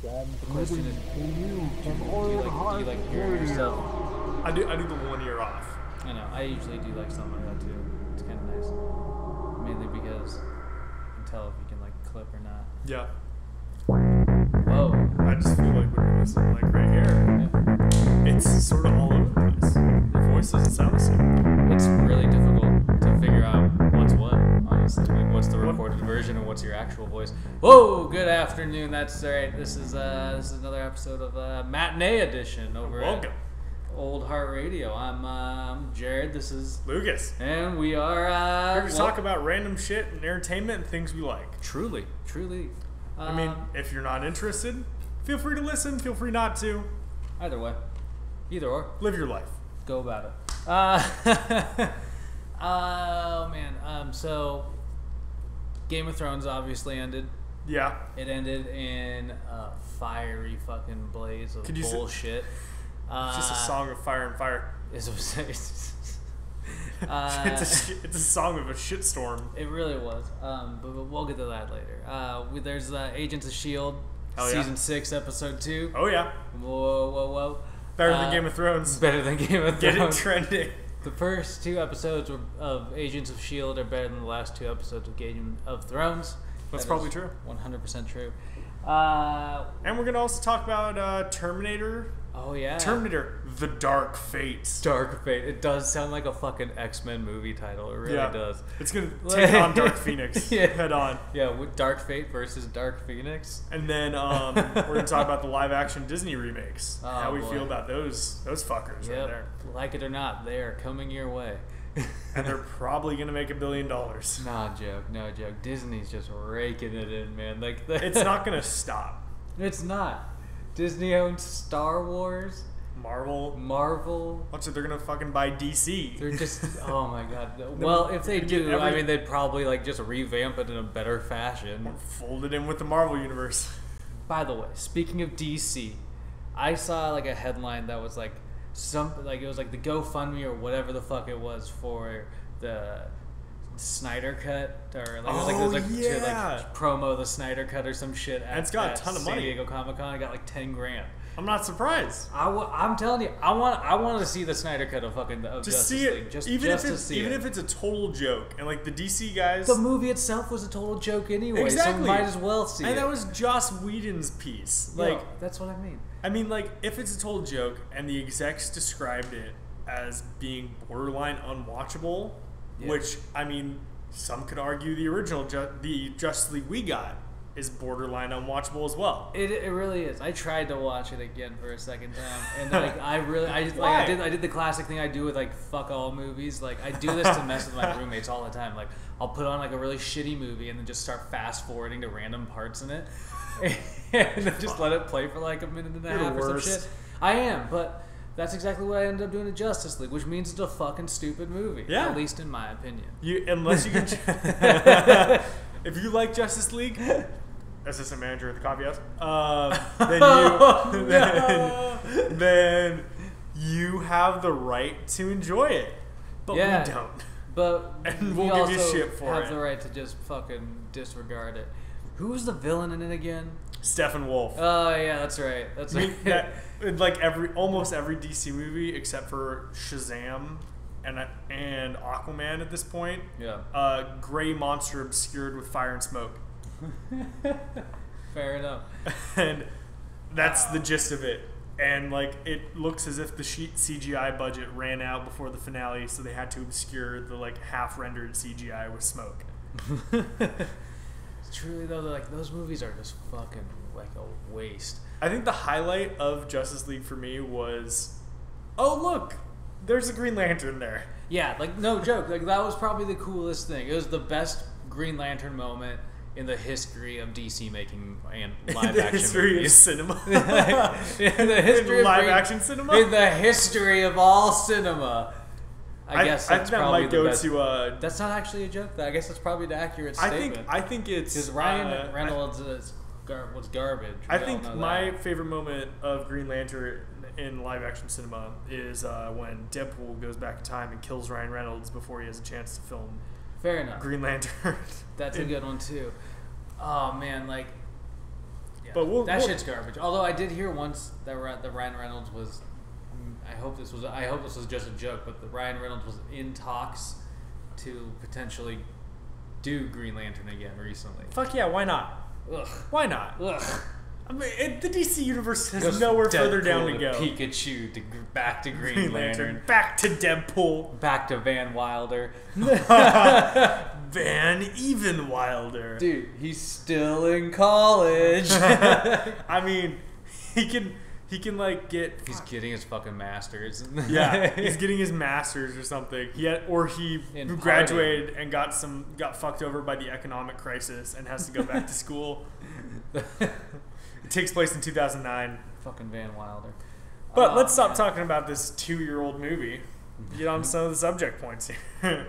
The question is, do you like hearing yourself? I do the 1 ear off. I know. I usually do like something like that too. It's kind of nice, mainly because you can tell if you can like clip or not. Yeah. Whoa. I just feel like when you're listening, like right here, Yeah. it's sort of all over the place. Your voice doesn't sound the same. It's really difficult to figure out what's what, honestly. Like, what's the recorded version and what's your actual voice. Whoa, good afternoon. That's right. This is another episode of Matinee Edition over Welcome. at Old Heart Radio. I'm Jared. This is Lucas. and we are Here to talk about random shit and entertainment and things we like. truly. I mean, if you're not interested, feel free to listen. Feel free not to. Either way, either or. Live your life. Go about it. Oh man. So Game of Thrones obviously ended. Yeah. It ended in a fiery fucking blaze of Could you say- bullshit. It's just a song of fire and fire. It's It's a song of a shitstorm. it really was. But we'll get to that later. There's Agents of S.H.I.E.L.D. Hell yeah. Season 6, Episode 2. Oh yeah. Whoa. Better than Game of Thrones. Better than Game of Get it Thrones. trending. The first 2 episodes of Agents of S.H.I.E.L.D. are better than the last 2 episodes of Game of Thrones. That's That probably is true. 100% true. And we're gonna also talk about Terminator. Oh yeah. Terminator: The Dark Fate. Dark Fate. It does sound like a fucking X-Men movie title. It really does. It's gonna take on Dark Phoenix Yeah. head on. Yeah, with Dark Fate versus Dark Phoenix. And then we're gonna talk about the live-action Disney remakes. Oh, how we boy. feel about those fuckers right Yep. there. Like it or not, they are coming your way. And they're probably gonna make $1 billion. No joke. Disney's just raking it in, man. Like It's not gonna stop. It's not. Disney owns Star Wars, Marvel. Marvel. What's it? They're gonna fucking buy DC. They're just oh my god. Well, if they do, I mean, they'd probably like just revamp it in a better fashion. Fold it in with the Marvel universe. By the way, speaking of DC, I saw like a headline that was like it was like the GoFundMe or whatever the fuck it was for the Snyder Cut, or like it was like to yeah. like promo the Snyder Cut or some shit. And it's got a ton of San money. Diego Comic Con. I got like $10,000. I'm not surprised. I'm telling you, I want to see the Snyder Cut of fucking of Just Justice see it. League. Just even to see it. if it's a total joke, and like the DC guys. The movie itself was a total joke anyway, Exactly. so we might as well see it. And that was Joss Whedon's piece. Yeah, Like, that's what I mean. I mean, like, if it's a total joke and the execs described it as being borderline unwatchable, Yeah. which, I mean, some could argue the original, the Justice League we got is borderline unwatchable as well. It really is. I tried to watch it again for a second time, and like Why? I did the classic thing I do with like fuck all movies. Like I do this to mess with my roommates all the time. Like I'll put on like a really shitty movie and then just start fast forwarding to random parts in it, and then just let it play for like a minute and a You're the half or some worst. shit. I am, but that's exactly what I ended up doing to Justice League, which means it's a fucking stupid movie. Yeah. At least in my opinion. Unless you can. If you like Justice League, assistant manager at the coffee house, then you have the right to enjoy it. But Yeah. we don't. But And we we'll give you also shit for have it. the right to just fucking disregard it. Who's the villain in it again? Stephen Wolf. Oh yeah, that's right. That's I mean, right. like almost every DC movie except for Shazam and Aquaman at this point. Yeah. Gray monster obscured with fire and smoke, Fair enough. and that's the gist of it. And like it looks as if the CGI budget ran out before the finale, so they had to obscure the like half-rendered CGI with smoke. Truly though, like those movies are just fucking like a waste. I think the highlight of Justice League for me was, oh look, there's a Green Lantern there. Yeah, like no joke. Like that was probably the coolest thing. It was the best Green Lantern moment in the history of DC making and live The action history of movies. cinema. In the history of live action cinema. In the history of all cinema. I guess I that's think that probably might the go best. to. That's not actually a joke. I guess that's probably the accurate statement. I think it's Because Ryan Reynolds was garbage. I We all think know my that. favorite moment of Green Lantern in live action cinema is when Deadpool goes back in time and kills Ryan Reynolds before he has a chance to film Fair enough. Green Lantern. That's a good one too. Oh man, like, yeah, Yeah, But that shit's garbage. Although I did hear once that the Ryan Reynolds was. I hope this was just a joke, but the Ryan Reynolds was in talks to potentially do Green Lantern again recently. Fuck yeah, why not? Ugh. Why not? Ugh. I mean, the DC universe has Goes nowhere from further down Deadpool to go. Pikachu to back to Green Lantern, back to Deadpool, back to Van Wilder. Van Even Wilder. Dude, he's still in college. I mean, he can like get. He's getting his fucking masters. Yeah, he's getting his masters or something. He In graduated and got fucked over by the economic crisis and has to go back to school. It takes place in 2009. Fucking Van Wilder. But let's stop talking about this 2-year-old movie. Get on to some of the subject points here.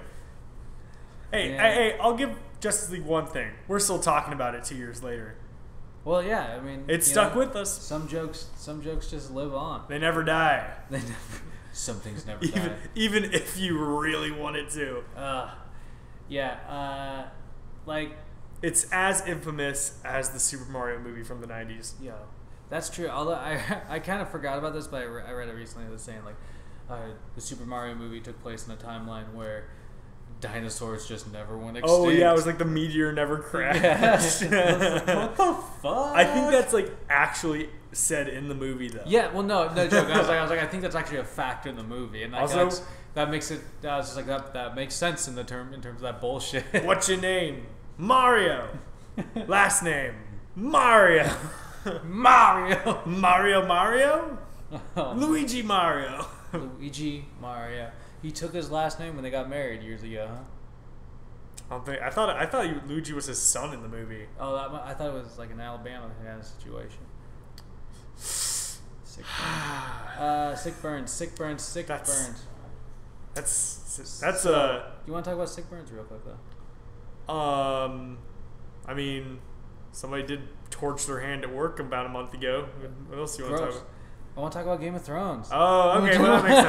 Hey, I'll give Justice League one thing. We're still talking about it 2 years later. Well, yeah, I mean, It stuck with us. Some jokes just live on. They never die. They never. Some things never die. Even if you really wanted to. Yeah. Like. It's as infamous as the Super Mario movie from the 90s. Yeah, that's true. Although I kind of forgot about this, but I read it recently. It was saying like the Super Mario movie took place in a timeline where dinosaurs just never went extinct. Oh yeah, it was like the meteor never crashed. Yeah. Like, what the fuck? I think that's like actually said in the movie though. Yeah, well, no joke. I was like, I think that's actually a factor in the movie, and like, Also, that makes it. I was just like, that makes sense in terms of that bullshit. What's your name? Mario. Last name Mario. Mario. Mario. Oh. Luigi Mario. Luigi Mario. He took his last name when they got married years ago, huh? I thought Luigi was his son in the movie. Oh, I thought it was like an Alabama kind of situation. Sick burns. Sick burns. That's You want to talk about sick burns real quick though? I mean, somebody did torch their hand at work about a month ago. What else do you want to talk about? I want to talk about Game of Thrones. Oh, okay, well, that makes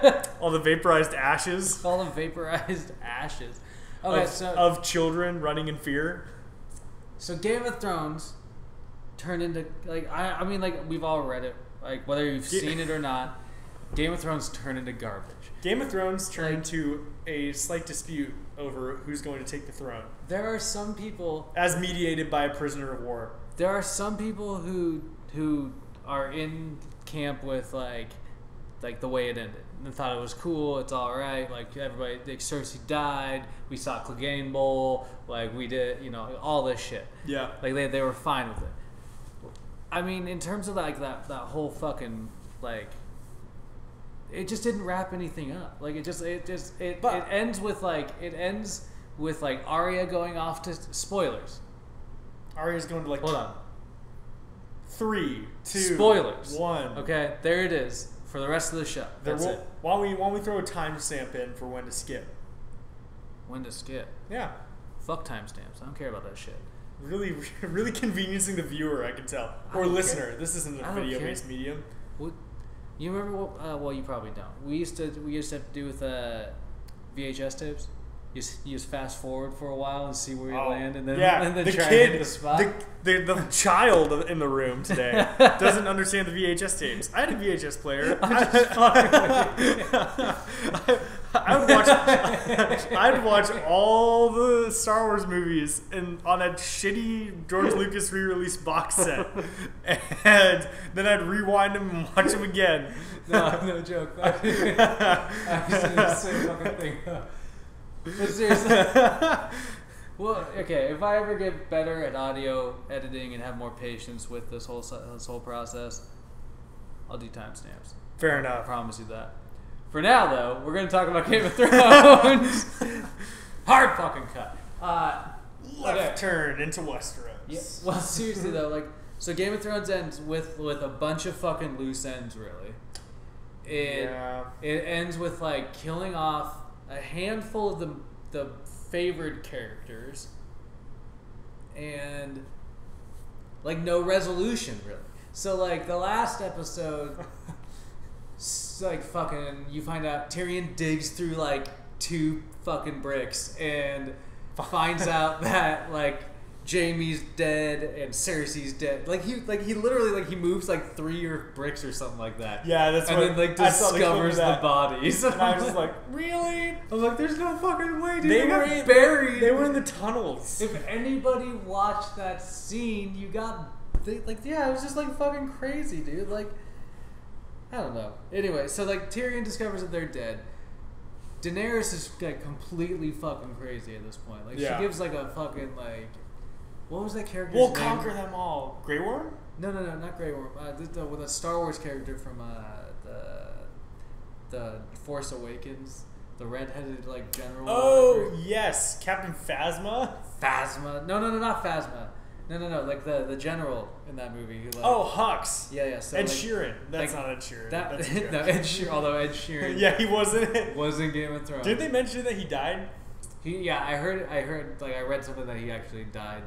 sense. All the vaporized ashes. All the vaporized ashes. Okay, of children running in fear. So Game of Thrones turned into like I mean like we've all read it, like whether you've seen it or not. Game of Thrones turned into garbage. Game of Thrones turned into a slight dispute over who's going to take the throne. There are some people, as mediated by a prisoner of war. There are some people who are in camp with like the way it ended. And thought it was cool. It's all right. Like everybody, like Cersei died. We saw Clegane Bowl. Like we did, all this shit. Yeah. Like they were fine with it. I mean, in terms of like that whole fucking like. It just didn't wrap anything up. Like it ends with like Arya going off to spoilers. Arya's going to like hold on. 3, 2, spoilers. 1. Okay, there it is for the rest of the show. That's it. Why don't we throw a timestamp in for when to skip? When to skip? Yeah. Fuck timestamps. I don't care about that shit. Really, really conveniencing the viewer. I can tell, or listener. Care. This isn't a video-based medium. What? You remember what? Well, you probably don't. We used to have to do with VHS tapes. You just fast forward for a while and see where you land, and then the try kid, and hit the spot. The child in the room today doesn't understand the VHS tapes. I had a VHS player. I'd watch all the Star Wars movies on a shitty George Lucas re-release box set, and then I'd rewind them and watch them again. No joke. I was doing the same fucking thing. But seriously, well, okay. If I ever get better at audio editing and have more patience with this whole process, I'll do timestamps. Fair enough. I promise you that. For now, though, we're going to talk about Game of Thrones. Hard fucking cut. Left turn into Westeros. Yeah, well, seriously though, so Game of Thrones ends with a bunch of fucking loose ends. Really, it ends with killing off a handful of the favored characters, and no resolution really. So the last episode, fucking you find out Tyrion digs through 2 fucking bricks and finds out that Jaime's dead and Cersei's dead. Like he literally like he moves like 3 or bricks or something like that. Yeah, that's and what then like I saw discovers the the bodies. And I was just like, really? I'm like, there's no fucking way, dude. They were buried. They were in the tunnels. If anybody watched that scene, it was just like fucking crazy, dude. Like, I don't know. Anyway, so like Tyrion discovers that they're dead. Daenerys is like completely fucking crazy at this point. Like she gives like a fucking like, what was that character's We'll name? conquer them all. Grey Worm? No, not Grey Worm. With a Star Wars character from the Force Awakens, the redheaded like general. Oh yes, Captain Phasma. Phasma. No, not Phasma. No. Like the general in that movie. Who, like, Hux. Yeah. So Ed like, Sheeran. That's like, not Ed Sheeran. That's a joke. no, Ed Sheeran. Although Ed Sheeran. Yeah, he wasn't. Was in Game of Thrones. Did they mention that he died? I heard. Like I read something that he actually died.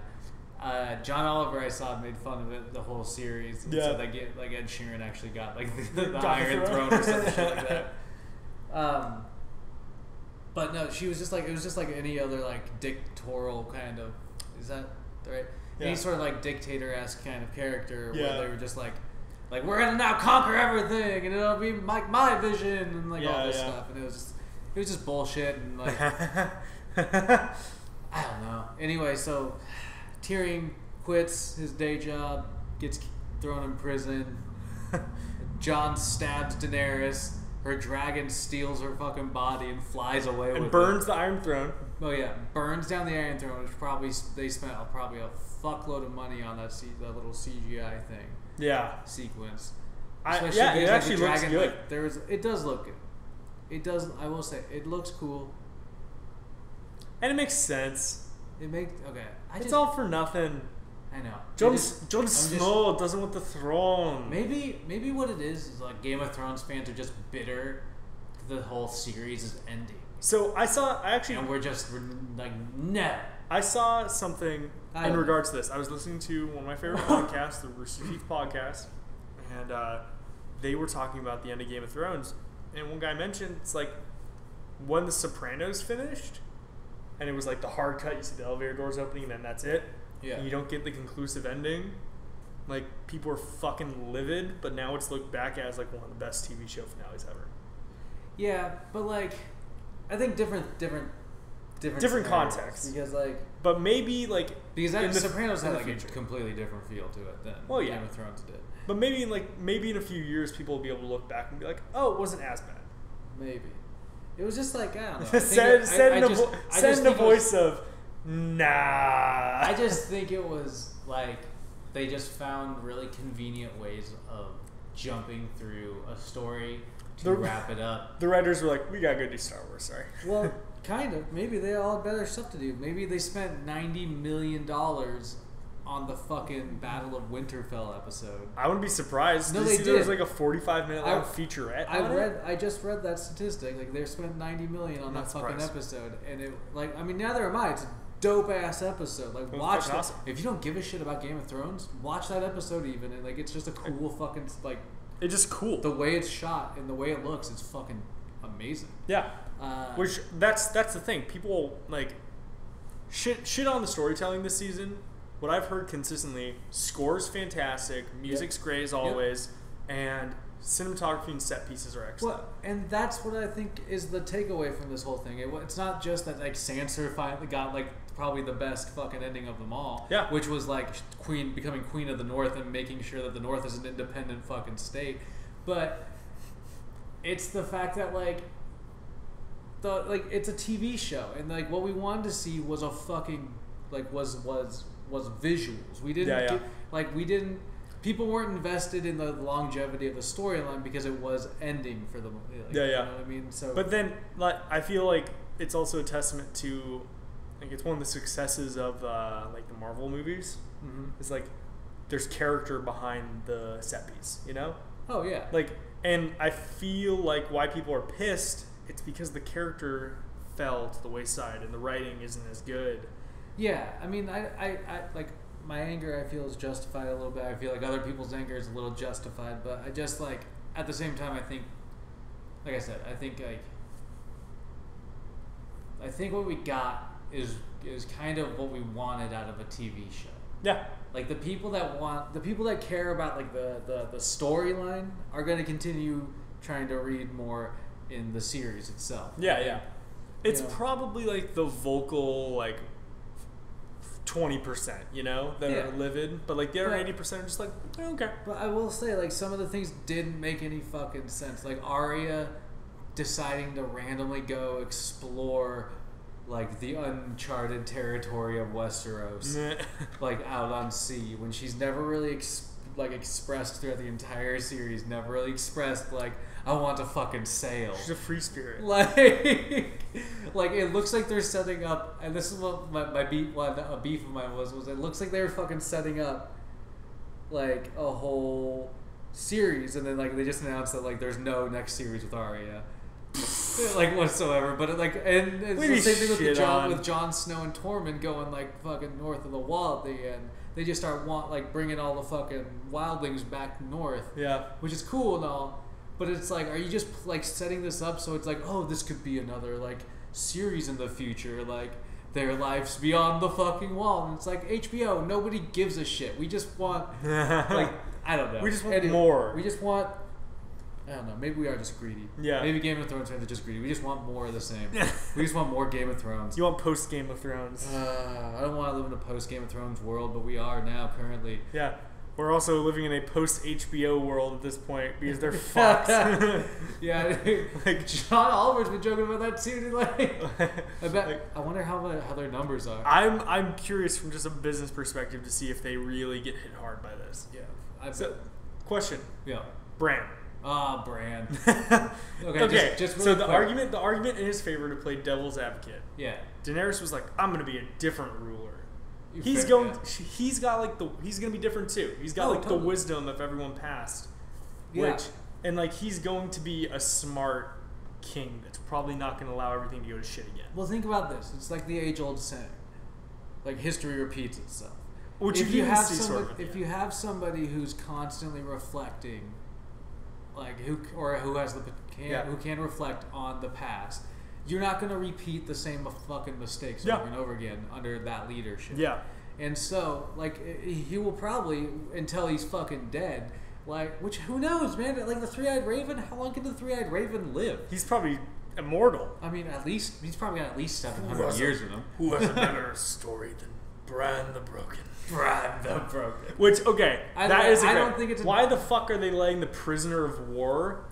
John Oliver, I saw, made fun of it the whole series. And so like Ed Sheeran actually got like the Iron Throne or some shit like that. But no, she was just like, it was just like any other like dictatorial kind of, is that right? Yeah. Any sort of like dictator-esque kind of character where they were just like we're gonna now conquer everything and it'll be like my vision and like all this stuff, and it was just bullshit and like I don't know. Anyway, so Tyrion quits his day job, gets thrown in prison. Jon stabs Daenerys. Her dragon steals her fucking body and flies away with it. And burns the Iron Throne. Oh yeah, burns down the Iron Throne, which they spent probably a fuckload of money on that little CGI thing. Yeah. Sequence. It actually looks good. It does look good. It does. I will say it looks cool. And it makes sense. It's all for nothing. I know. Jon Snow doesn't want the throne. Maybe what it is like Game of Thrones fans are just bitter the whole series is ending. So and we're like, no. I saw something in regards to this. I was listening to one of my favorite podcasts, the Rooster Teeth podcast, and they were talking about the end of Game of Thrones. And one guy mentioned it's like when The Sopranos finished, and it was like the hard cut. You see the elevator doors opening, and then that's it. Yeah. You don't get the conclusive ending. Like, people are fucking livid, but now it's looked back as like one of the best TV show finales ever. Yeah, but like, I think different contexts. Because like, but maybe like because The Sopranos had like a completely different feel to it than Game of Thrones did. But maybe in a few years, people will be able to look back and be like, oh, it wasn't as bad. Maybe. It was just like, I don't know. Said in the voice of, nah. I just think it was like they just found really convenient ways of jumping through a story to wrap it up. The writers were like, we gotta go do Star Wars, sorry. Well, kind of. Maybe they all had better stuff to do. Maybe they spent $90 million on the fucking Battle of Winterfell episode. I wouldn't be surprised. No, they did. There was like a 45-minute long featurette. I just read that statistic. Like they spent $90 million on that fucking episode, and it like neither am I. It's a dope ass episode. Like watch that. Awesome. If you don't give a shit about Game of Thrones, watch that episode even. And like it's just a cool fucking like. It's just cool. The way it's shot and the way it looks, it's fucking amazing. Yeah. Which that's the thing. People like shit on the storytelling this season. What I've heard consistently, score's fantastic, music's great as always, and cinematography and set pieces are excellent. Well, and that's what I think is the takeaway from this whole thing. It's not just that like Sansa finally got like probably the best fucking ending of them all, which was like becoming Queen of the North and making sure that the North is an independent fucking state, but it's the fact that like it's a TV show, and like what we wanted to see was a fucking like was visuals. We didn't we didn't. People weren't invested in the longevity of the storyline because it was ending for them. Like, you know what I mean? So, but then like I feel like it's also a testament to like it's one of the successes of like the Marvel movies. Mm-hmm. It's like there's character behind the set piece. You know? Oh yeah. Like, and I feel like why people are pissed. It's because the character fell to the wayside and the writing isn't as good. Yeah, I mean, I like my anger. I feel is justified a little bit. I feel like other people's anger is a little justified, but I just like at the same time, I think, like I said, I think what we got is kind of what we wanted out of a TV show. Yeah. Like the people that care about like the storyline are going to continue trying to read more in the series itself. Yeah, yeah. It's You know? probably like the vocal like 20%, you know, that Yeah. are livid, but like the other Right. 80% are just like, okay. But I will say, like, some of the things didn't make any fucking sense. Like Arya deciding to randomly go explore like the uncharted territory of Westeros, like out on sea, when she's never really expressed throughout the entire series, never really expressed like, I want to fucking sail. She's a free spirit. Like it looks like they're setting up, and this is what my beef of mine was it looks like they were fucking setting up like a whole series, and then like they just announced that like there's no next series with Arya. Like whatsoever, but and it's the same thing with Jon Snow and Tormund going like fucking north of the wall at the end. They just start bringing all the fucking wildlings back north, Yeah. which is cool and all. But it's like, are you just like setting this up so it's like, oh, this could be another like series in the future, like their lives beyond the fucking wall? And it's like, HBO, nobody gives a shit. We just want like, I don't know. We just want more. We just want, I don't know. Maybe we are just greedy. Yeah. Maybe Game of Thrones fans are just greedy. We just want more of the same. We just want more Game of Thrones. You want post Game of Thrones. I don't want to live in a post Game of Thrones world, but we are now currently. Yeah. We're also living in a post HBO world at this point because they're fucked. Yeah, like John Oliver's been joking about that too. Like, I wonder how their numbers are. I'm curious from just a business perspective to see if they really get hit hard by this. Yeah. So, question. Yeah. Bran. Bran. Okay. Just so really the quick. argument in his favor to play devil's advocate. Yeah. Daenerys was like, I'm gonna be a different ruler. He's Fair, going. yeah. He's got like he's gonna be different too. He's got like totally. the wisdom of everyone past. Yeah. And like he's going to be a smart king that's probably not gonna allow everything to go to shit again. Well, think about this. It's like the age-old saying, like history repeats itself. Which if you have see somebody, sort of, if you have somebody who's constantly reflecting, like who can reflect on the past, you're not going to repeat the same fucking mistakes over and over again under that leadership. Yeah. And so, like, he will probably, until he's fucking dead, like, which, who knows, man? Like, the Three-Eyed Raven, how long can the Three-Eyed Raven live? He's probably immortal. I mean, he's probably got at least 700 years in him. Who has a better story than Bran the Broken? Bran the Broken. Which, okay, I don't think it's why the fuck are they letting the prisoner of war,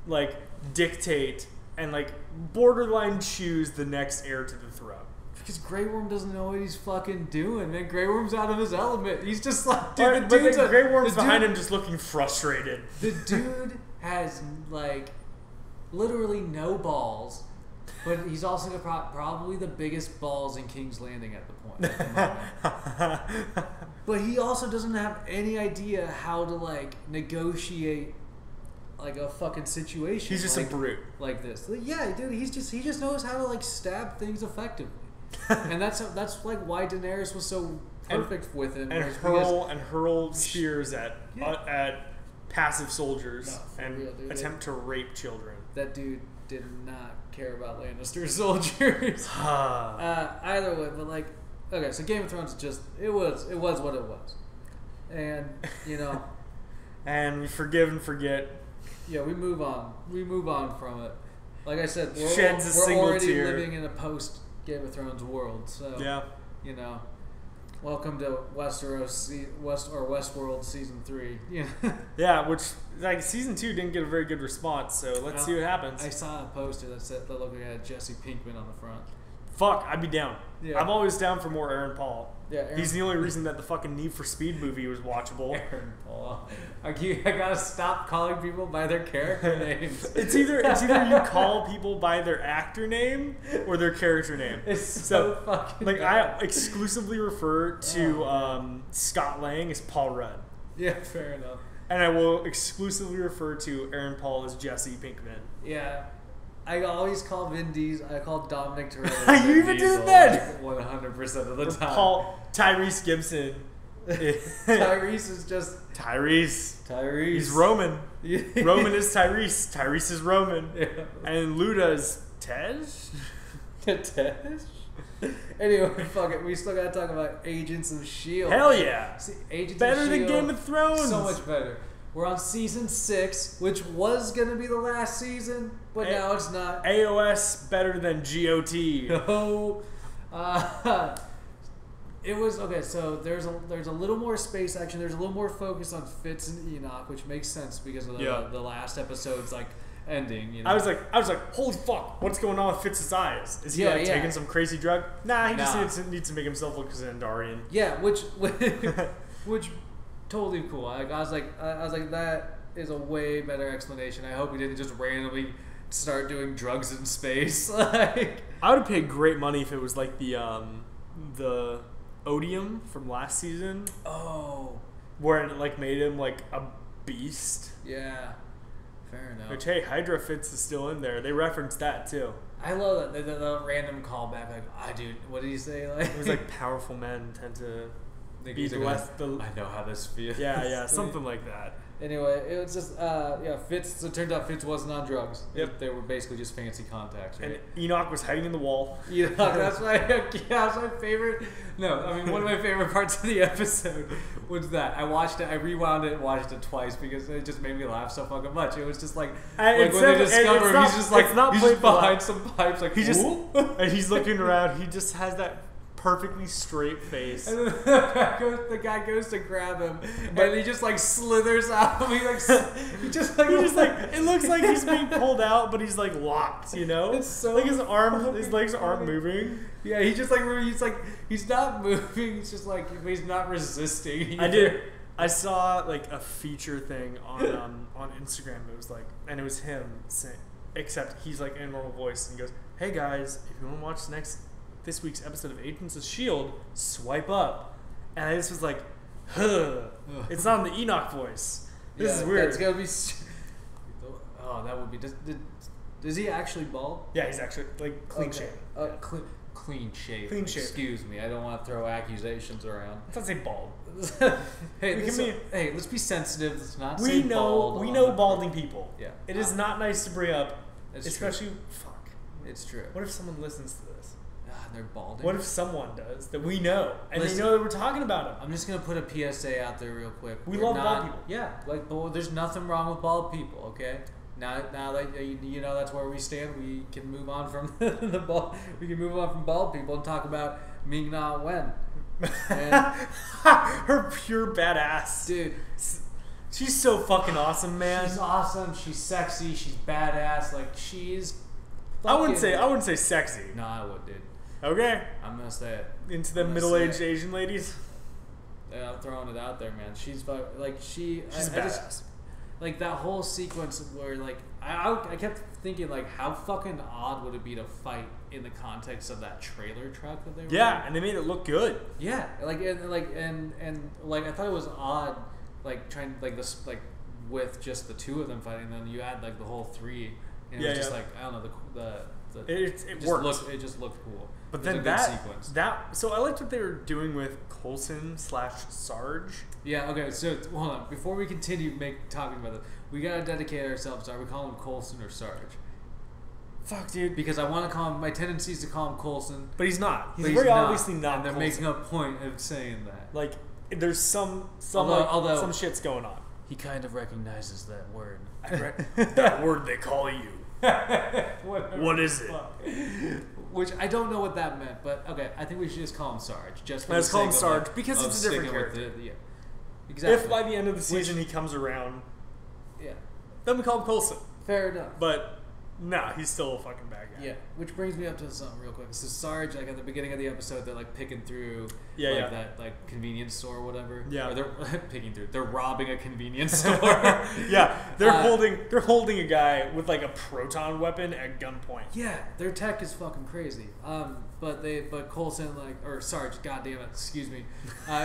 like, dictate and, like, borderline choose the next heir to the throne? Because Grey Worm doesn't know what he's fucking doing, man. Grey Worm's out of his element. He's just like, dude, but then Grey Worm's behind him just looking frustrated. The dude has, like, literally no balls, but he's also got probably the biggest balls in King's Landing at the moment. But he also doesn't have any idea how to, like, negotiate, like, a fucking situation. He's just like, a brute. Like this. Like, yeah, dude, he just knows how to, like, stab things effectively. And that's like why Daenerys was so perfect with him. And hurl spears at passive soldiers and real, dude. attempt to rape children. That dude did not care about Lannister soldiers. Either way, but like, okay, so Game of Thrones it was what it was, and you know, and we forgive and forget. Yeah, we move on from it. Like I said, Sheds a we're single already tear. living in a post Game of Thrones world, so Yeah. you know, welcome to Westworld season 3. Yeah. Yeah, which like season 2 didn't get a very good response, so let's see what happens. I saw a poster that looked like it had Jesse Pinkman on the front. Fuck, I'd be down. Yeah. I'm always down for more Aaron Paul. Yeah, he's the only reason that the fucking Need for Speed movie was watchable. Aaron Paul. I gotta stop calling people by their character names. It's either you call people by their actor name or their character name. It's so fucking like bad. I exclusively refer to Scott Lang as Paul Rudd. Yeah, fair enough. And I will exclusively refer to Aaron Paul as Jesse Pinkman. Yeah. I always call Vin Diesel. I call Dominic Toretto. You even do that? 100% of the time. Tyrese Gibson. Tyrese is just Tyrese. He's Roman. Roman is Tyrese. Tyrese is Roman. Yeah. And Luda is Tej. Tej? Anyway, fuck it. We still gotta talk about Agents of S.H.I.E.L.D. Hell yeah. See, Agents Better of than S.H.I.E.L.D., Game of Thrones. So much better. We're on season 6, which was gonna be the last season, but now it's not. AOS better than GOT. No. It was okay. So there's a little more space action. There's a little more focus on Fitz and Enoch, which makes sense because of the last episode's like ending. You know? I was like, holy fuck, what's going on with Fitz's eyes? Is he taking some crazy drug? Nah, he just needs to make himself look as an Andarian. Yeah, which totally cool. I was like that is a way better explanation. I hope he didn't just randomly start doing drugs in space. Like, I would have paid great money if it was like the Odium from last season. Oh, where it like made him like a beast. Yeah, fair enough. Which, hey, Hydra Fitz is still in there. They referenced that too. I love that the random callback. Like, dude, what did he say? Like, it was like powerful men tend to be less. I know how this feels. Yeah, something like that. Anyway, it was just Fitz. It turned out Fitz wasn't on drugs. Yep, they were basically just fancy contacts. Right? And Enoch was hiding in the wall. Enoch, that's my favorite. No, I mean one of my favorite parts of the episode was that I watched it. I rewound it and watched it twice because it just made me laugh so fucking much. It was just like when they discover him, he's just like he's just behind some pipes, like and he's looking around. He just has that perfectly straight face. And then the guy goes to grab him, and he just like slithers out. He just it looks like he's being pulled out, but he's like locked. You know, it's so like his legs aren't moving. Yeah, he's not moving. He's just like he's not resisting. I saw like a feature thing on Instagram. It was like, and it was him saying, except he's like in a normal voice, and he goes, "Hey guys, if you want to watch this week's episode of Agents of S.H.I.E.L.D., swipe up." And I just was like, huh. It's not in the Enoch voice. This is weird. That's gonna be. Oh, that would be. Does he actually bald? Yeah, he's actually like clean shaven. Clean shave. Clean shave. Excuse me, I don't want to throw accusations around. Let's not say bald. Let's be sensitive. Let's not say bald. We know balding people. Yeah. It is not nice to bring up, especially. Fuck. It's true. What if someone listens to this? They're balding. What if someone does that we know and they know that we're talking about them? I'm just gonna put a PSA out there real quick. We love bald people. Yeah, there's nothing wrong with bald people. Okay. Now that you know that's where we stand, we can move on from the bald. We can move on from bald people and talk about Ming-Na Wen. Her pure badass, dude. She's so fucking awesome, man. She's awesome. She's sexy. She's badass. Like she's. I wouldn't say sexy. No, I would, dude. Okay. I'm gonna say it. Into the middle-aged Asian ladies. Yeah, I'm throwing it out there, man. She's she's badass. Like that whole sequence where like I kept thinking like how fucking odd would it be to fight in the context of that trailer truck that they were in? And they made it look good. Yeah, and I thought it was odd like trying like this like with just the two of them fighting, then you add like the whole three, and it was just like I don't know it worked. It just looked cool. But then so I liked what they were doing with Coulson / Sarge. Yeah. Okay. So hold on. Before we continue talking about this, we gotta dedicate ourselves. Are we calling him Coulson or Sarge? Fuck, dude. Because I want to call him. My tendency is to call him Coulson, but he's not. He's very obviously not. And they're making a point of saying that. Like, there's some shit's going on. He kind of recognizes that word. That word they call you. What is it? Which I don't know what that meant, but okay, I think we should just call him Sarge. Let's call him Sarge because it's a different character. Exactly. If by the end of the season he comes around, then we call him Coulson. Fair enough. But no, he's still a fucking bad guy. Yeah, which brings me up to something real quick. So Sarge, like at the beginning of the episode, they're like picking through that like convenience store or whatever. Yeah, or they're picking through. They're robbing a convenience store. They're holding a guy with like a proton weapon at gunpoint. Yeah, their tech is fucking crazy. But Coulson or Sarge, goddamn it, excuse me.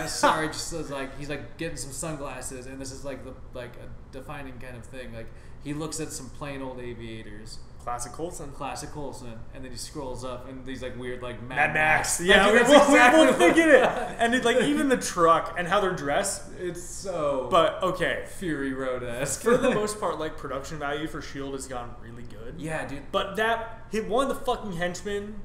Sarge says like he's like getting some sunglasses, and this is like a defining kind of thing. Like he looks at some plain old aviators. Classic Coulson, and then he scrolls up, and these like weird like Mad Max. Yeah, we're both thinking it. And like even the truck and how they're dressed, it's so. But okay, Fury Road-esque. For the most part, like production value for S.H.I.E.L.D. has gone really good. Yeah, dude. But one of the fucking henchmen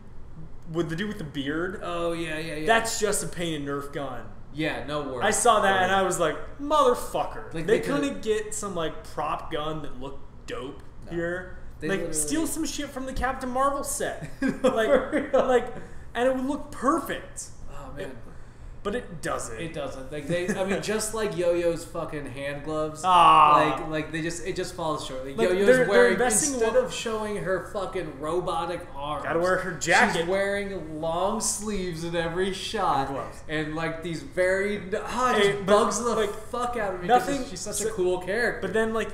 with the dude with the beard. Oh yeah. That's just a painted Nerf gun. Yeah, no worries. I saw that and I was like, motherfucker. Like, they couldn't get some like prop gun that looked dope here. Like steal some shit from the Captain Marvel set. like, and it would look perfect. Oh man. But it doesn't. It doesn't. Like I mean, just like Yo-Yo's fucking hand gloves. Like it just falls short. Like Yo-Yo's wearing, instead of showing her fucking robotic arms, gotta wear her jacket. She's wearing long sleeves in every shot, and like these very just bugs the fuck out of me. Nothing. She's such a cool character. But then like,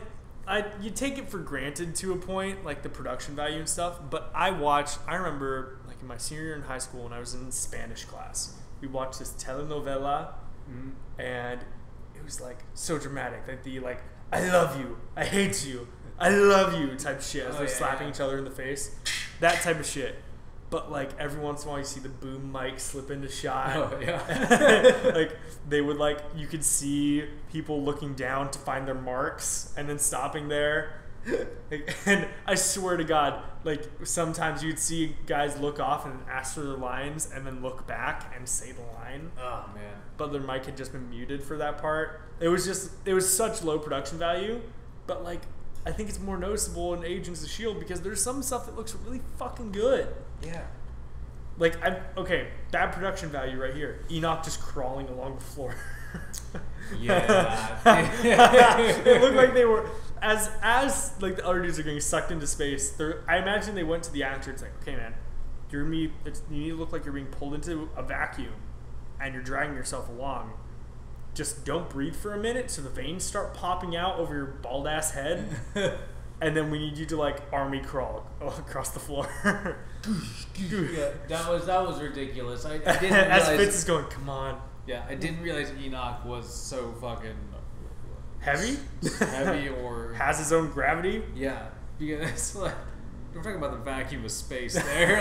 you take it for granted to a point, like the production value and stuff. But I remember like in my senior year in high school when I was in Spanish class. We watched this telenovela, and it was like so dramatic. Like the I love you, I hate you, I love you type shit as they're slapping each other in the face. That type of shit. But like every once in a while you see the boom mic slip into shot. Oh yeah. Like they would you could see people looking down to find their marks and then stopping there. And I swear to God, like sometimes you'd see guys look off and ask for their lines and then look back and say the line. Oh man. But their mic had just been muted for that part. It was such low production value, but like I think it's more noticeable in Agents of S.H.I.E.L.D. because there's some stuff that looks really fucking good. Yeah. Like bad production value right here. Enoch just crawling along the floor. Yeah. It looked like they were as like the other dudes are getting sucked into space. I imagine they went to the actor. It's like, okay, man, you need to look like you're being pulled into a vacuum, and you're dragging yourself along. Just don't breathe for a minute, so the veins start popping out over your bald ass head, and then we need you to like army crawl across the floor. Yeah, that was ridiculous. I didn't realize, as Fitz is going, come on. Yeah, I didn't realize Enoch was so fucking heavy or has his own gravity. Yeah, because like we're talking about the vacuum of space there.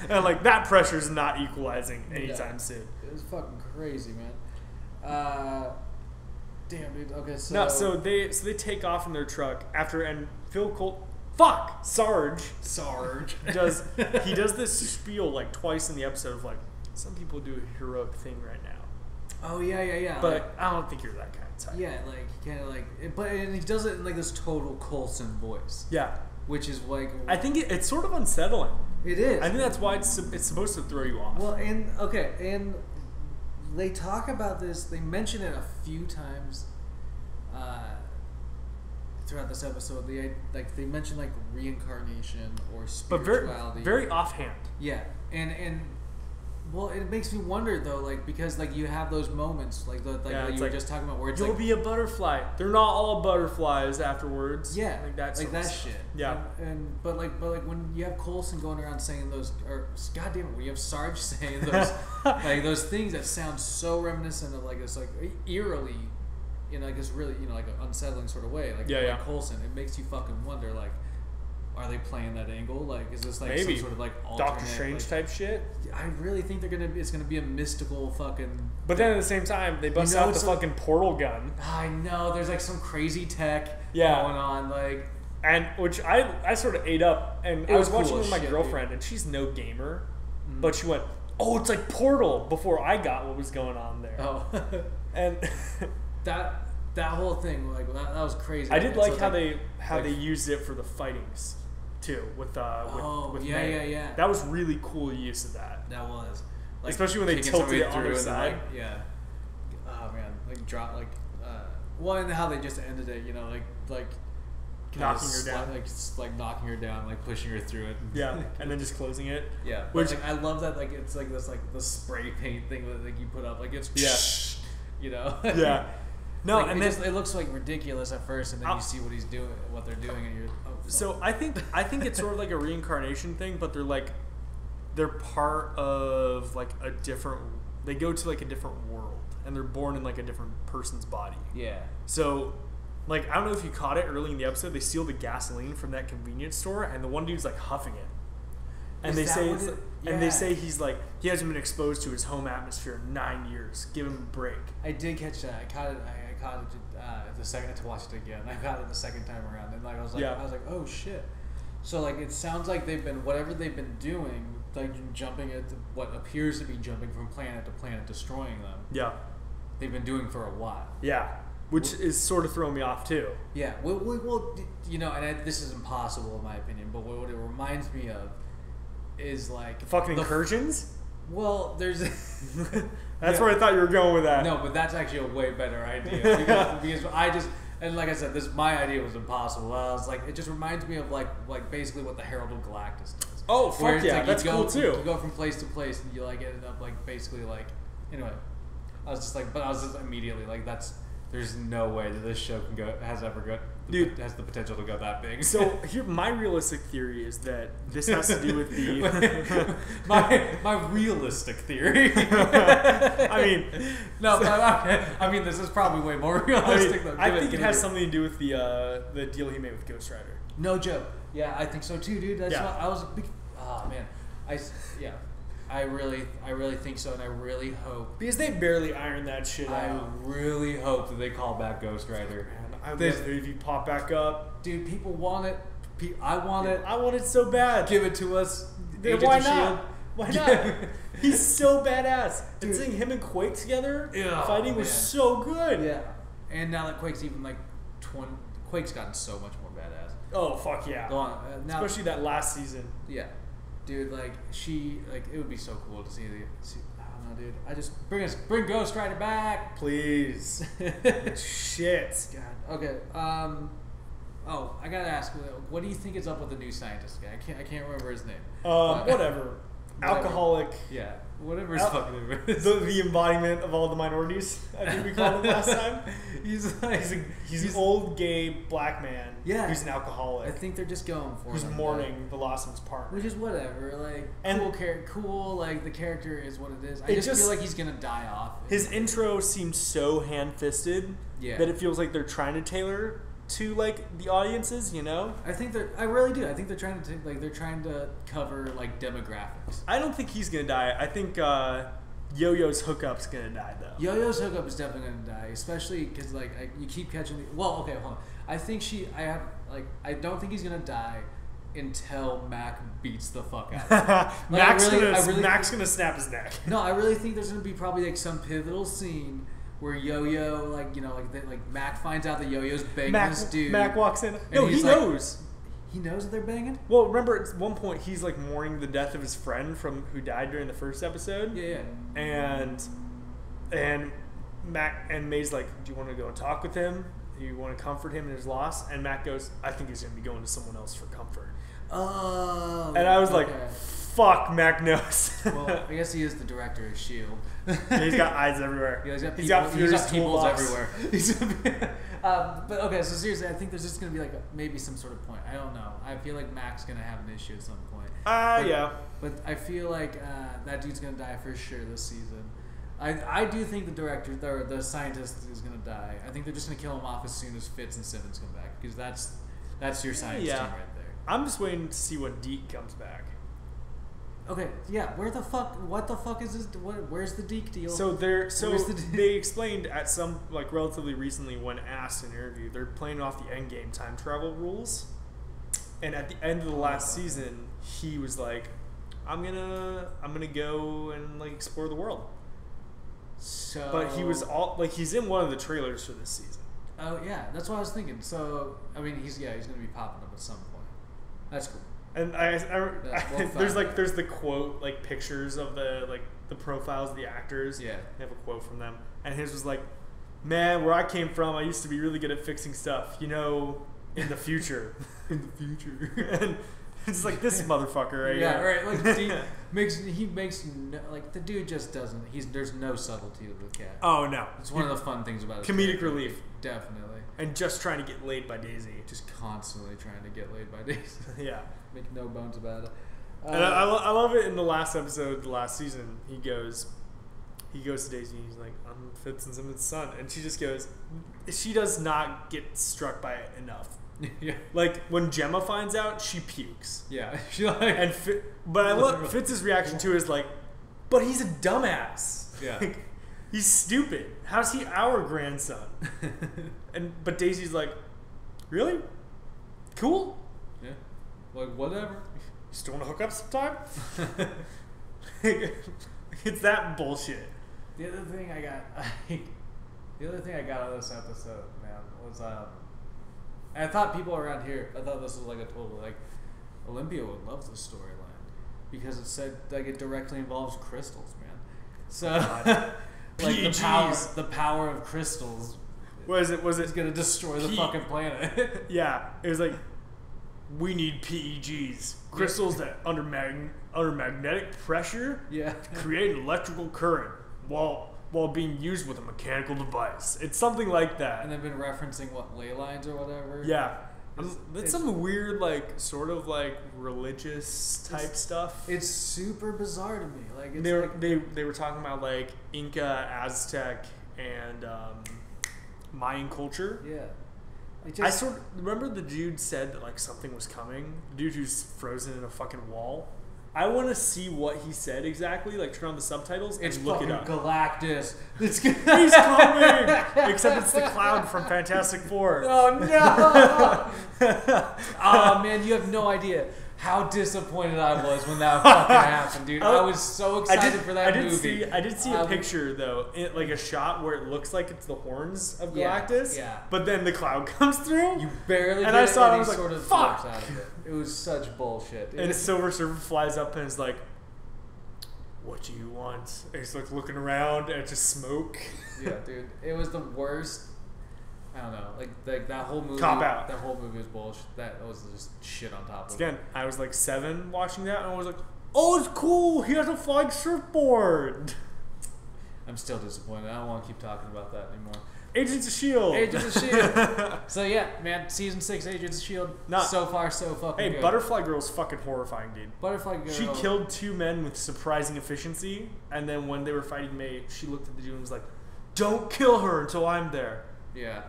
And like that pressure is not equalizing anytime soon. It was fucking crazy, man. Damn, dude. Okay, so no, so they take off in their truck after, and Phil Colt. Sarge does this spiel like twice in the episode of like, some people do a heroic thing right now. Oh yeah. But like, I don't think you're that kind of type. Yeah, like kind of like, and he does it in like this total Coulson voice. Yeah, which is like, I think it's sort of unsettling. It is. I think that's why it's supposed to throw you off. Well, and they talk about this. They mention it a few times throughout this episode. They mention like reincarnation or spirituality, but very offhand. Yeah, and well, it makes me wonder though, like because like you have those moments like you were just talking about where it's you'll be a butterfly. They're not all butterflies afterwards. Yeah, like that shit. Yeah, but when you have Coulson going around saying those, or goddamn it, when you have Sarge saying those like those things that sound so reminiscent of like this like eerily, in like this really like an unsettling sort of way, like Coulson, it makes you fucking wonder like, are they playing that angle? Like, is this like maybe some sort of like alternate, Doctor Strange type shit? I really think it's gonna be a mystical fucking. But then at the same time, they bust out the fucking portal gun. I know there's like some crazy tech going on, like, and which I sort of ate up, and I was watching with my girlfriend, and she's no gamer, but she went, "Oh, it's like Portal," before I got what was going on there. Oh, and that whole thing, like that was crazy. I did like how they used it for the fightings too, with yeah. That was really cool use of that. That was, like, especially when they tilted it on their side. Yeah. Oh man, like drop well, and how they just ended it, like knocking her down, like knocking her down, like pushing her through it. Yeah, and then just closing it. Yeah, which like, I love that. Like it's like this, like the spray paint thing that like you put up, like it's Yeah. No, like, and then it looks like ridiculous at first, and then you see what they're doing, and you're. Oh, so I think it's sort of like a reincarnation thing, but they're part of like a different. They go to like a different world, and they're born in like a different person's body. Yeah. So, like I don't know if you caught it early in the episode. They steal the gasoline from that convenience store, and the one dude's like huffing it. And they say he's like, he hasn't been exposed to his home atmosphere in 9 years. Give him a break. I did catch that. I caught it the second to watch it again. I got it the second time around, and like I was like, oh shit. So like it sounds like whatever they've been doing like jumping at what appears to be jumping from planet to planet, destroying them. Yeah. They've been doing for a while. Yeah. Which is sort of throwing me off too. Yeah. Well, you know, and this is impossible in my opinion, but what it reminds me of is like the fucking incursions. Well, there's. That's where I thought you were going with that. No, but that's actually a way better idea because I just. And like I said, my idea was impossible. I was like, it just reminds me of like basically what the Herald of Galactus does. Oh fuck yeah, like that's cool too. You go from place to place, and you like ended up like basically like anyway. I was just immediately like there's no way that this show has the potential to go that big. So here, my realistic theory is that this has to do with the my realistic theory. I mean, this is probably way more realistic. I think it has something to do with the deal he made with Ghost Rider. No joke. Yeah, I think so too, dude. That's what I was a big. Oh man, I really think so, and I really hope because they barely ironed that shit out. I really hope that they call back Ghost Rider. If you pop back up, dude, people want it. I want it. I want it so bad. Give it to us. Why not? Why not? He's so badass. Dude. And seeing him and Quake together fighting was so good. Yeah. And now that Quake's even like Quake's gotten so much more badass. Oh fuck yeah! Go on, now, especially that last season. Yeah, dude, it would be so cool to see. I don't know, dude. I just bring Ghost Rider back, please. Shit. God. Okay. Oh, I gotta ask. What do you think is up with the new scientist guy? I can't remember his name. Whatever. Alcoholic. Yeah. Whatever his fucking name is. The embodiment of all the minorities, I think we called him last time. He's an old gay black man. Yeah. Who's an alcoholic. I think they're just going for who's mourning the loss of his partner. Which is whatever. Like, cool. Like, the character is what it is. I just feel like he's going to die off. His intro seems so hand-fisted that it feels like they're trying to tailor to like the audiences, you know. I really do. I think they're trying to cover like demographics. I don't think he's gonna die. I think Yo-Yo's hookup's gonna die though. Yo-Yo's hookup is definitely gonna die, especially because like you keep catching. Hold on. I don't think he's gonna die until Mac beats the fuck out of him. Mac's gonna snap his neck. No, I really think there's gonna be probably like some pivotal scene where Yo-Yo, like Mac finds out that Yo-Yo's banging this dude. Mac walks in. No, he knows. He knows that they're banging? Well, remember at one point he's like mourning the death of his friend who died during the first episode. Yeah. And Mac and May's like, do you want to go and talk with him? Do you want to comfort him in his loss? And Mac goes, I think he's going to be going to someone else for comfort. Oh. And I was like, fuck, Mac knows. Well, I guess he is the director of S.H.I.E.L.D. Yeah, he's got eyes everywhere. Yeah, he's got peoples everywhere. But okay, so seriously, I think there's just going to be like maybe some sort of point. I don't know. I feel like Mac's going to have an issue at some point. Yeah. But I feel like that dude's going to die for sure this season. I do think the director, the scientist is going to die. I think they're just going to kill him off as soon as Fitz and Simmons come back because that's your science team right there. I'm just waiting to see when Deke comes back. Okay, yeah. What the fuck is this? Where's the Deke deal? They explained at some like relatively recently when asked in an interview, they're playing off the Endgame time travel rules. And at the end of the last season, he was like, I'm gonna go and like explore the world. So, but he was he's in one of the trailers for this season. Oh yeah, that's what I was thinking. So I mean, he's gonna be popping up at some point. That's cool. And there's the quote like pictures of the profiles of the actors. Yeah, they have a quote from them, and his was like, "Man, where I came from, I used to be really good at fixing stuff. You know, in the future, in the future." And it's like this motherfucker right yeah, here. Right. Like he makes no, like the dude just doesn't. There's no subtlety with the cat. Oh no, it's one of the fun things about it. Comedic relief, definitely. And just trying to get laid by Daisy. Just constantly trying to get laid by Daisy. Yeah. Make no bones about it. And I love it in the last episode, the last season. He goes to Daisy and he's like, I'm Fitz and Simmons' son. And she just goes, she does not get struck by it enough. Yeah. Like when Gemma finds out, she pukes. Yeah. She like. But I love Fitz's reaction to it is like, but he's a dumbass. Yeah. Like, he's stupid. How's he our grandson? But Daisy's like, really? Cool? Yeah. Like whatever. still want to hook up sometime? It's that bullshit. The other thing I got out of this episode, man, was I thought people around here, I thought this was like a total like Olympia would love this storyline because it said like it directly involves crystals, man. So like the power of crystals. Was it gonna destroy the fucking planet? Yeah, it was like we need PEGs, crystals that under magnetic pressure, create an electrical current while being used with a mechanical device. It's something like that. And they've been referencing what ley lines or whatever. Yeah. That's some weird, like, sort of like religious type stuff. It's super bizarre to me. Like it's they were talking about like Inca, Aztec, and Mayan culture. Yeah. I sort of remember the dude said that like something was coming. The dude who's frozen in a fucking wall. I want to see what he said exactly. Like turn on the subtitles and look it up. Galactus. He's coming. Except it's the Cloud from Fantastic Four. Oh no! Oh man, you have no idea how disappointed I was when that fucking happened, dude. I was so excited for that movie. I did see a picture though, like a shot where it looks like it's the horns of Galactus. Yeah. But then the Cloud comes through. You barely. And I saw it. I was sort like, of "Fuck!" Out of it. It was such bullshit. And Silver Surfer flies up and is like, "What do you want?" And he's like looking around and it's just smoke. Yeah, dude. It was the worst. I don't know, like that whole movie. Cop out. That whole movie was bullshit. That was just shit on top of Again, I was like 7 watching that, and I was like, "Oh, it's cool. He has a flying surfboard." I'm still disappointed. I don't want to keep talking about that anymore. Agents of S.H.I.E.L.D. Agents of S.H.I.E.L.D. So yeah, man, season 6 Agents of S.H.I.E.L.D. So far, so fucking good. Hey, Butterfly Girl's fucking horrifying, dude. Butterfly Girl. She killed 2 men with surprising efficiency, and then when they were fighting May, she looked at the dude and was like, "Don't kill her until I'm there." Yeah.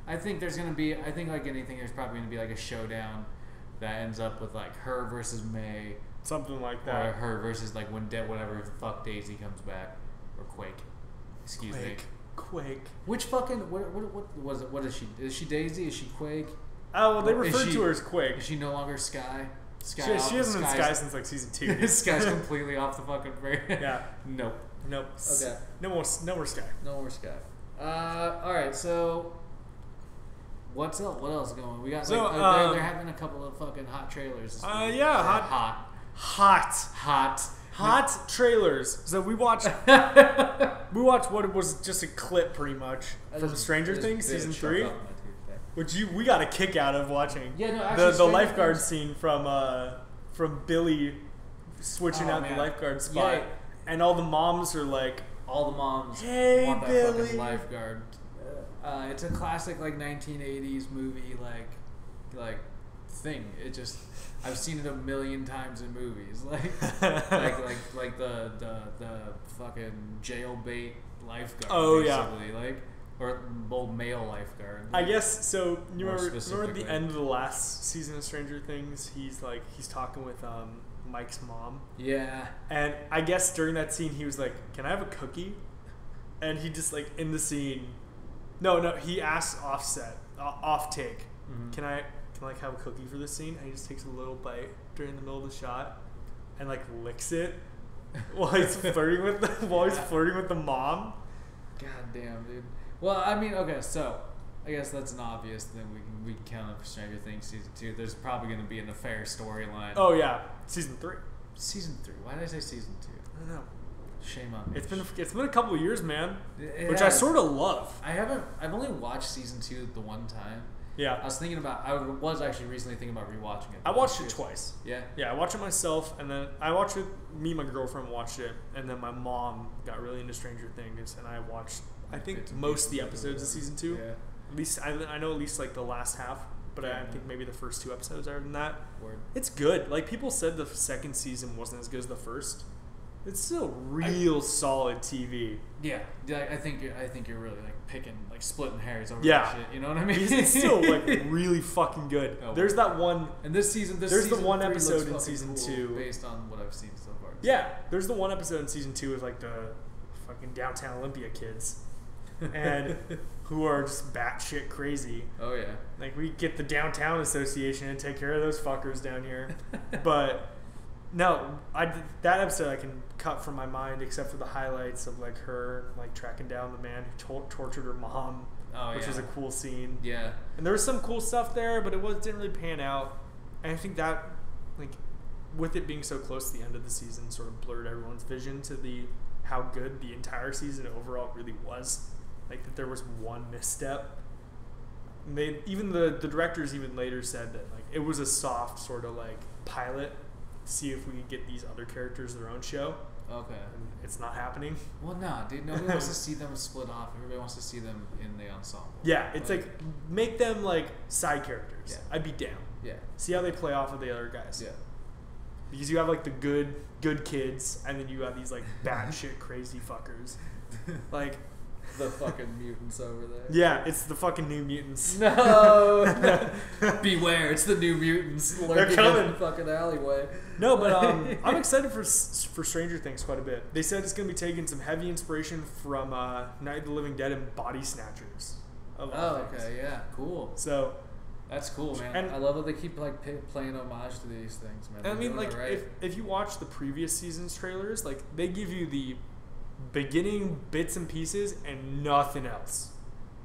I think there's gonna be. I think like anything, there's probably gonna be like a showdown that ends up with like her versus May, something like that, or her versus like when whatever the fuck Daisy comes back, or Quake. Excuse me. Quake. Which fucking what was it? What is she? Is she Daisy? Is she Quake? Oh, well, they referred to her as Quake. Is she no longer Sky? She hasn't been Sky since like season 2. Sky's completely off the fucking brain. Yeah. Nope. Okay. No more Sky. No more Sky. All right. So. What's up? What else is going on? We got they're having a couple of fucking hot trailers. Hot trailers. So we watched what was just a clip pretty much from Stranger Things season 3, which we got a kick out of watching. Yeah, no, actually, the lifeguard scene from Billy switching out the lifeguard spot, and all the moms are like, "Hey, want that Billy, fucking lifeguard." It's a classic like 1980s movie like thing. It just I've seen it a million times in movies. Like the fucking jailbait lifeguard. Oh basically. Like or old male lifeguard. I guess so. You remember at the end of the last season of Stranger Things, he's talking with Mike's mom. Yeah. And I guess during that scene he was like, "Can I have a cookie?" And he just like in the scene. No, he asks off take. Mm-hmm. Can I like have a cookie for this scene? And he just takes a little bite during the middle of the shot, and like licks it while he's flirting with the mom. God damn, dude. Well, I mean, okay, so I guess that's an obvious thing. We can count up for Stranger Things season 2. There's probably going to be an affair storyline. Oh yeah, season 3. Season 3. Why did I say season 2? I don't know. Shame on me. It's been a couple of years, man. Which I sort of love. I've only watched season 2 the one time. Yeah. I was actually recently thinking about rewatching it. I watched it twice. Yeah. Yeah, I watched it myself, and then I watched it. Me and my girlfriend watched it, and then my mom got really into Stranger Things, and I watched I think most of the episodes of season 2. Yeah. At least I know at least like the last half, but I think maybe the first 2 episodes are than that. Word. It's good. Like people said the second season wasn't as good as the first. It's still real solid TV. Yeah, I think you're really like picking like splitting hairs over that shit. You know what I mean? It's still like really fucking good. Oh, there's that one. And there's the one episode in season 2 based on what I've seen so far. Yeah, there's the one episode in season 2 with like the fucking downtown Olympia kids, and who are just batshit crazy. Oh yeah. Like we get the downtown association and take care of those fuckers down here, but. No, that episode I can cut from my mind except for the highlights of like her like tracking down the man who tortured her mom, which was a cool scene. Yeah, and there was some cool stuff there, but didn't really pan out. And I think that like with it being so close to the end of the season, sort of blurred everyone's vision to how good the entire season overall really was. Like that there was one misstep. And the directors even later said that like it was a soft sort of like pilot. See if we can get these other characters their own show. Okay. And it's not happening. Well, nah, dude. Nobody wants to see them split off. Everybody wants to see them in the ensemble. Yeah, it's like make them like side characters. Yeah. I'd be down. Yeah. See how they play off of the other guys. Yeah. Because you have like the good kids, and then you have these like batshit crazy fuckers. Like the fucking mutants over there. Yeah, it's the fucking New Mutants. No. Beware, it's the New Mutants lurking in the fucking alleyway. No, but I'm excited for Stranger Things quite a bit. They said it's going to be taking some heavy inspiration from Night of the Living Dead and Body Snatchers. Okay, yeah, cool. So that's cool, man. And I love that they keep like playing homage to these things, man. I mean, like if you watch the previous season's trailers, like they give you the beginning bits and pieces and nothing else.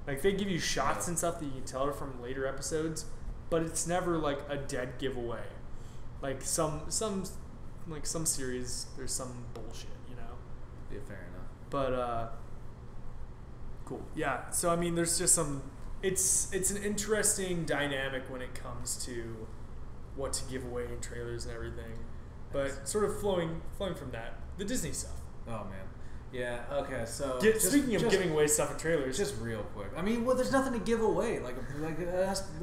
Like they give you shots and stuff that you can tell are from later episodes, but it's never like a dead giveaway. Like some series, there's some bullshit, you know. Yeah, fair enough. But cool. Yeah. So I mean, there's just some. It's an interesting dynamic when it comes to what to give away in trailers and everything, but sort of flowing from that, the Disney stuff. Oh man. Yeah. Okay. So speaking of giving away stuff in trailers, just real quick. I mean, well, there's nothing to give away.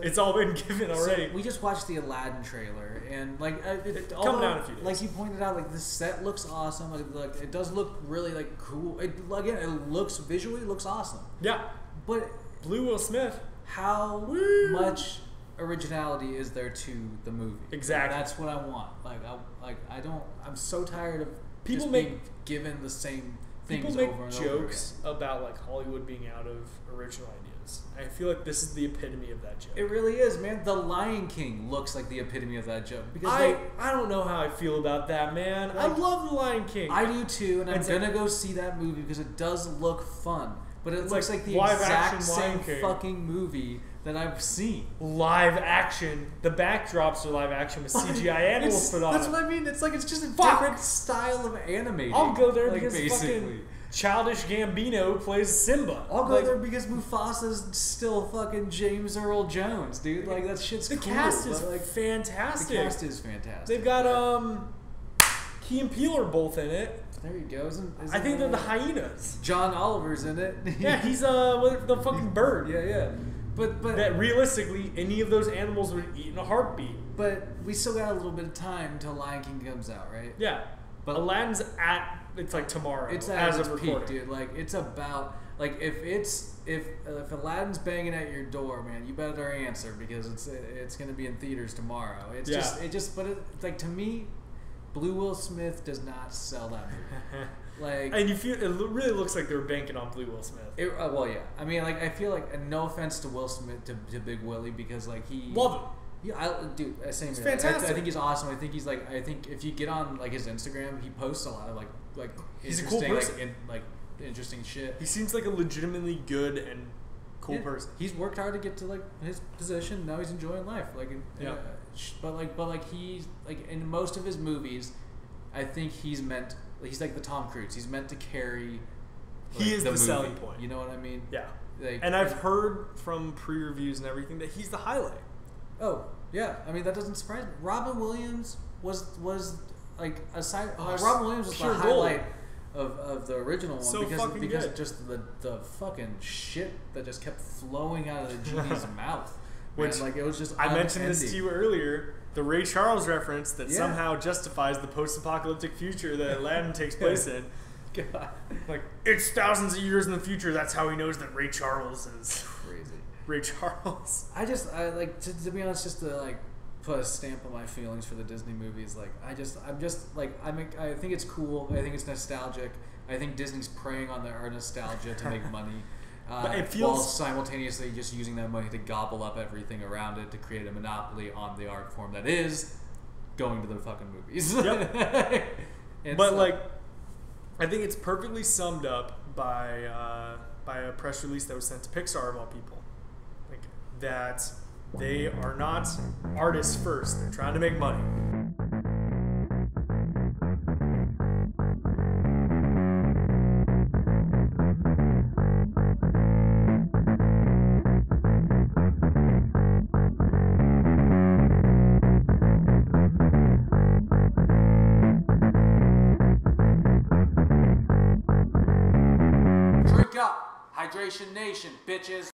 It's all been given already. So we just watched the Aladdin trailer, and like coming down a few days. Like you pointed out, like the set looks awesome. Like it does look really like cool. It looks visually looks awesome. Yeah. But Blue Will Smith. How much originality is there to the movie? Exactly. That's what I want. I'm so tired of people being given the same. People make jokes about like Hollywood being out of original ideas. I feel like this is the epitome of that joke. It really is, man. The Lion King looks like the epitome of that joke. Because I don't know how I feel about that, man. I love The Lion King. I do too, and I'm gonna go see that movie because it does look fun. But it looks like the exact same fucking movie that I've seen. Live action. The backdrops are live action with CGI animals put on. That's what I mean. It's like it's just a different style of animating. I'll go there because fucking Childish Gambino plays Simba. I'll go there because Mufasa's still fucking James Earl Jones, dude. Like that shit's cool. The cast is fantastic. The cast is fantastic. They've got Key and Peele are both in it. There you go. I think they're the hyenas. John Oliver's in it. Yeah, he's the fucking bird. Yeah. But that realistically, any of those animals would eat in a heartbeat. But we still got a little bit of time until Lion King comes out, right? Yeah. But Aladdin's it's like tomorrow. It's at its peak, dude. Like it's about like if Aladdin's banging at your door, man, you better answer because it's gonna be in theaters tomorrow. But like to me, Blue Will Smith does not sell that movie. Like, and you feel it really looks like they were banking on Blue Will Smith. Well, yeah. I mean, like, I feel like, and no offense to Will Smith, to Big Willie, because like he love him. Yeah, same. It's fantastic. I think he's awesome. I think if you get on like his Instagram, he posts a lot of like he's a cool person. Like interesting shit. He seems like a legitimately good and cool person. He's worked hard to get to like his position. Now he's enjoying life. But he's like in most of his movies, I think he's like the Tom Cruise. He's meant to carry. Like, he is the movie. selling point. You know what I mean? Yeah. And I've heard from pre-reviews and everything that he's the highlight. Oh yeah, I mean that doesn't surprise me. Robin Williams was like aside. Robin Williams was the highlight of the original one because just the fucking shit that just kept flowing out of the genie's mouth. Which like it was just. I mentioned this to you earlier. The Ray Charles reference that somehow justifies the post-apocalyptic future that Aladdin takes place in. God. Like it's thousands of years in the future. That's how he knows that Ray Charles is crazy. Ray Charles. I like to be honest, just to like put a stamp on my feelings for the Disney movies. Like I think it's cool. I think it's nostalgic. I think Disney's preying on our nostalgia to make money. But it feels while simultaneously just using that money to gobble up everything around it to create a monopoly on the art form that is going to the fucking movies. Yep. It's, But like, I think it's perfectly summed up by a press release that was sent to Pixar of all people, like that they are not artists first; they're trying to make money. Drink up, Hydration Nation, bitches.